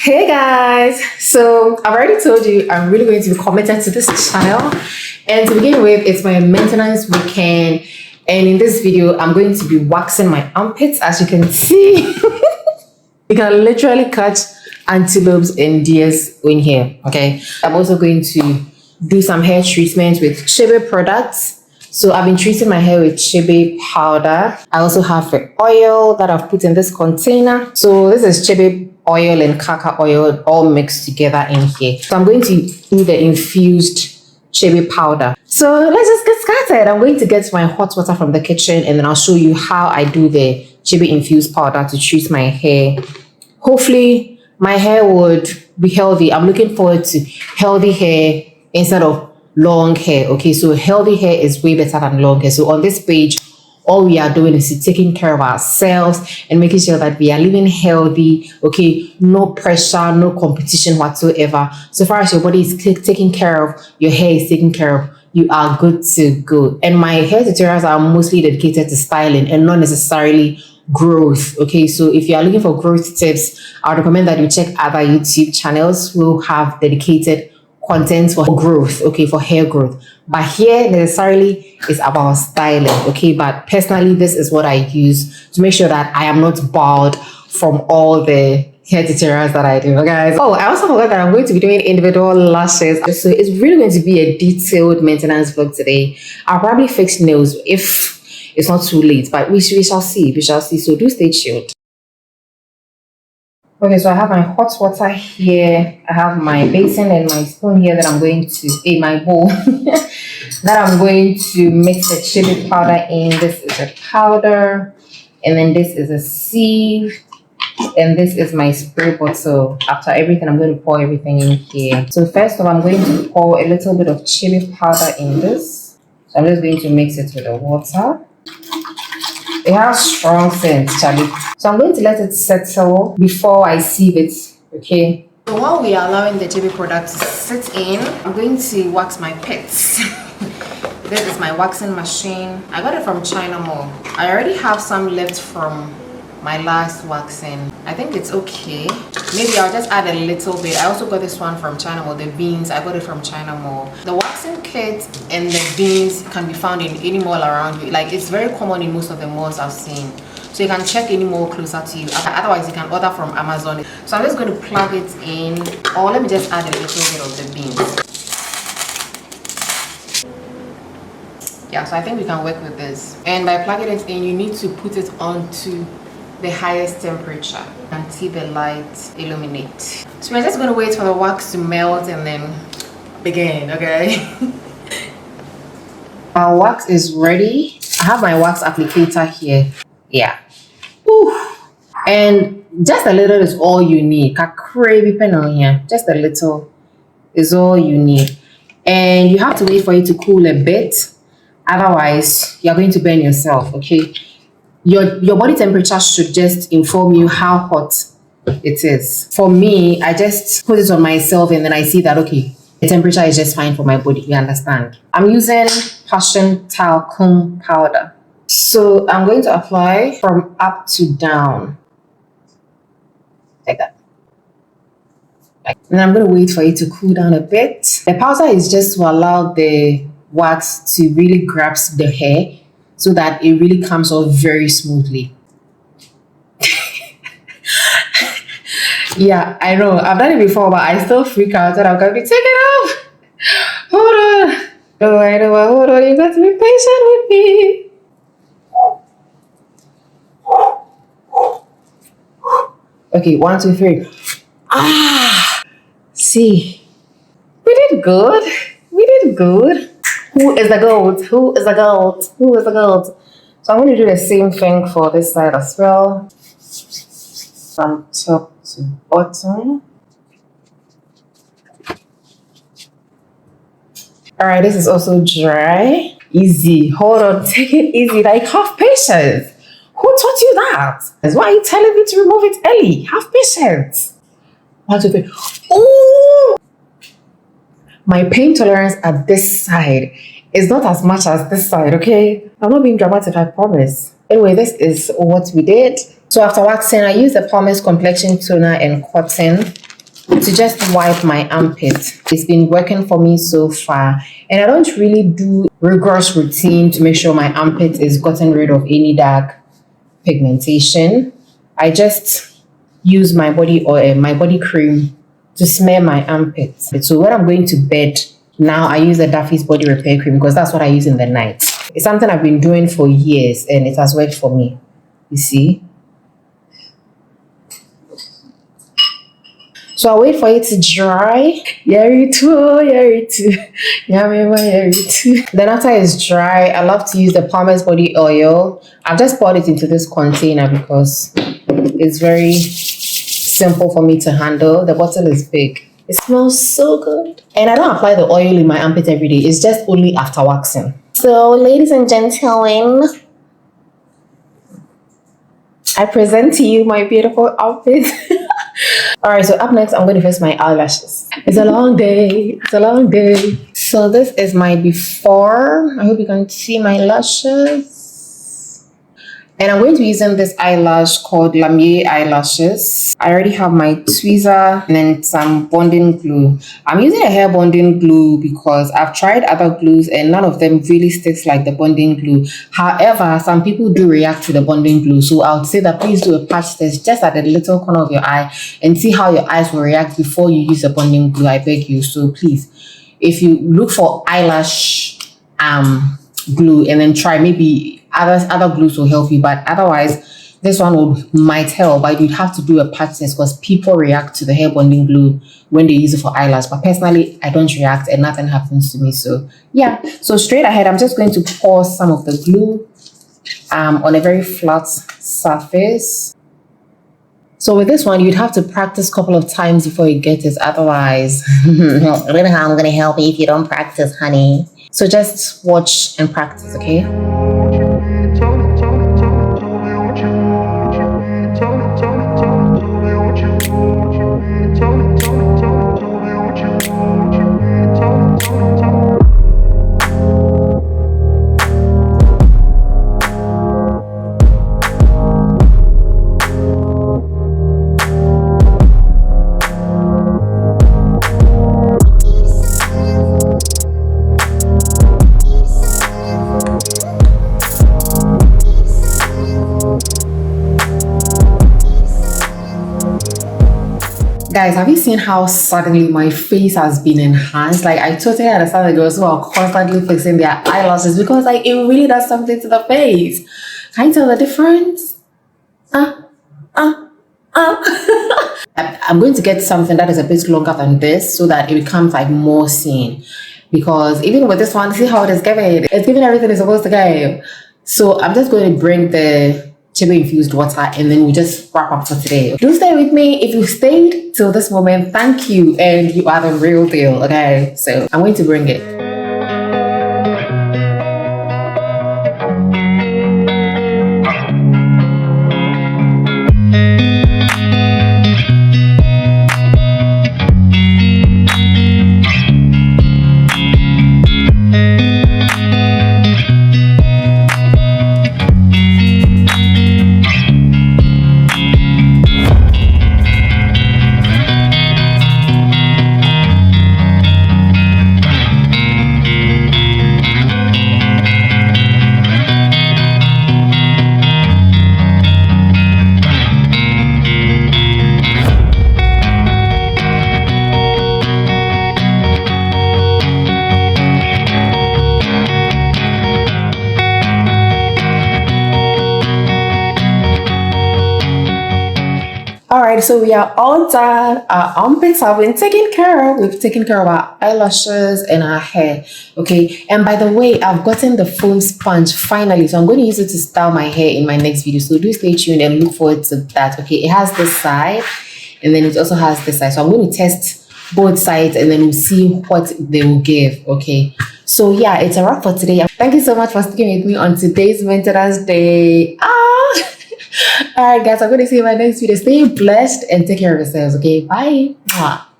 Hey guys, so I've already told you I'm really going to be committed to this channel, and to begin with, it's my maintenance weekend, and in this video I'm going to be waxing my armpits. As you can see, you can literally catch antelopes and deers in here. Okay, I'm also going to do some hair treatment with Chibe products. So I've been treating my hair with Chibe powder. I also have the oil that I've put in this container. So this is Chibe oil and kaka oil all mixed together in here. So I'm going to do the infused Chibe powder. So let's just get started. I'm going to get my hot water from the kitchen, and then I'll show you how I do the Chibe infused powder to treat my hair. Hopefully my hair would be healthy. I'm looking forward to healthy hair instead of long hair. Okay, so healthy hair is way better than long hair. So on this page, all we are doing is taking care of ourselves and making sure that we are living healthy. Okay, no pressure, no competition whatsoever. So far as your body is taken care of, your hair is taken care of, you are good to go. And my hair tutorials are mostly dedicated to styling and not necessarily growth. Okay, so if you are looking for growth tips, I would recommend that you check other YouTube channels who have dedicated content for growth, okay, for hair growth. But here necessarily is about styling. Okay, but personally this is what I use to make sure that I am not bald from all the hair tutorials that I do, guys. Oh, I also forgot that I'm going to be doing individual lashes, so it's really going to be a detailed maintenance vlog today. I'll probably fix nails if it's not too late, but we shall see, so do stay tuned. Okay, so I have my hot water here. I have my basin and my spoon here that I'm going to, my bowl, that I'm going to mix the chili powder in. This is a powder, and then this is a sieve, and this is my spray bottle. After everything, I'm going to pour everything in here. So first of all, I'm going to pour a little bit of chili powder in this. So I'm just going to mix it with the water. It has strong scent, Charlie. So I'm going to let it settle before I sieve it, okay? So while we are allowing the JB product to sit in, I'm going to wax my pits. This is my waxing machine. I got it from China Mall. I already have some left from my last waxing. I think it's okay. Maybe I'll just add a little bit. I also got this one from China Mall, the beans. I got it from China Mall. The waxing kit and the beans can be found in any mall around you. Like, it's very common in most of the malls I've seen. So you can check any mall closer to you. Otherwise, you can order from Amazon. So I'm just going to plug it in. Or let me just add a little bit of the beans. Yeah, so I think we can work with this. And by plugging it in, you need to put it onto the highest temperature until the light illuminate. So we're just going to wait for the wax to melt and then begin, okay? Our wax is ready. I have my wax applicator here. Yeah. Ooh. And just a little is all you need. Just a little is all you need. And you have to wait for it to cool a bit. Otherwise, you're going to burn yourself, okay? Your body temperature should just inform you how hot it is. For me, I just put it on myself and then I see that, okay, the temperature is just fine for my body. You understand? I'm using Passion Talcum powder. So I'm going to apply from up to down. Like that. And I'm going to wait for it to cool down a bit. The powder is just to allow the wax to really grasp the hair, so that it really comes off very smoothly. Yeah, I know. I've done it before, but I still freak out and I'm going to be taken off. Hold on. Oh, I know. Hold on. You got to be patient with me. Okay, 1, 2, 3. Ah! See. We did good. We did good. Who is the goat? Who is the goat? Who is the goat? So I'm going to do the same thing for this side as well. From top to bottom. Alright, this is also dry. Easy. Hold on. Take it easy. Like, have patience. Who taught you that? That's why are you telling me to remove it early? Have patience. 1, 2, 3. Ooh! My pain tolerance at this side is not as much as this side, okay? I'm not being dramatic, I promise. Anyway, this is what we did. So after waxing, I used the Pumice Complexion Toner and Cotton to just wipe my armpit. It's been working for me so far, and I don't really do rigorous routine to make sure my armpit is gotten rid of any dark pigmentation. I just use my body oil, my body cream to smear my armpits. So when I'm going to bed now, I use the Daffy's body repair cream because that's what I use in the night. It's something I've been doing for years and it has worked for me. You see? So I'll wait for it to dry. Then after it's dry, I love to use the Palmer's body oil. I've just poured it into this container because it's very simple for me to handle. The bottle is big. It smells so good. And I don't apply the oil in my armpit every day. It's just only after waxing. So ladies and gentlemen, I present to you my beautiful outfit. Alright, so up next, I'm going to fix my eyelashes. It's a long day. It's a long day. So this is my before. I hope you can see my lashes. And I'm going to be using this eyelash called Lamier eyelashes. I already have my tweezer and then some bonding glue. I'm using a hair bonding glue because I've tried other glues and none of them really sticks like the bonding glue. However, some people do react to the bonding glue. So I would say that please do a patch test just at the little corner of your eye and see how your eyes will react before you use the bonding glue. I beg you. So please, if you look for eyelash glue and then try, maybe other glues will help you, but otherwise this one might help, but you'd have to do a patch test because people react to the hair bonding glue when they use it for eyelash. But personally, I don't react and nothing happens to me. So yeah, so straight ahead, I'm just going to pour some of the glue on a very flat surface. So with this one, you'd have to practice a couple of times before you get it. Otherwise, I don't know how I'm going to help you if you don't practice, honey. So just watch and practice, okay? Guys, have you seen how suddenly my face has been enhanced? Like, I totally understand the girls who are constantly fixing their eyelashes because, like, it really does something to the face. Can you tell the difference? I'm going to get something that is a bit longer than this so that it becomes, like, more seen. Because even with this one, see how it is giving? It's giving everything it's supposed to give. So I'm just going to bring the Chibe infused water and then we just wrap up for today. Do stay with me. If you stayed till this moment, thank you, and you are the real deal. Okay, so I'm going to bring it. Alright, so we are all done. Our armpits have been taken care of. We've taken care of our eyelashes and our hair. Okay, and by the way, I've gotten the foam sponge finally. So I'm going to use it to style my hair in my next video. So do stay tuned and look forward to that. Okay, it has this side and then it also has this side. So I'm going to test both sides and then we'll see what they will give. Okay, so yeah, it's a wrap for today. Thank you so much for sticking with me on today's maintenance day. All right, guys, I'm going to see you in my next video. Stay blessed and take care of yourselves, okay? Bye. Mwah.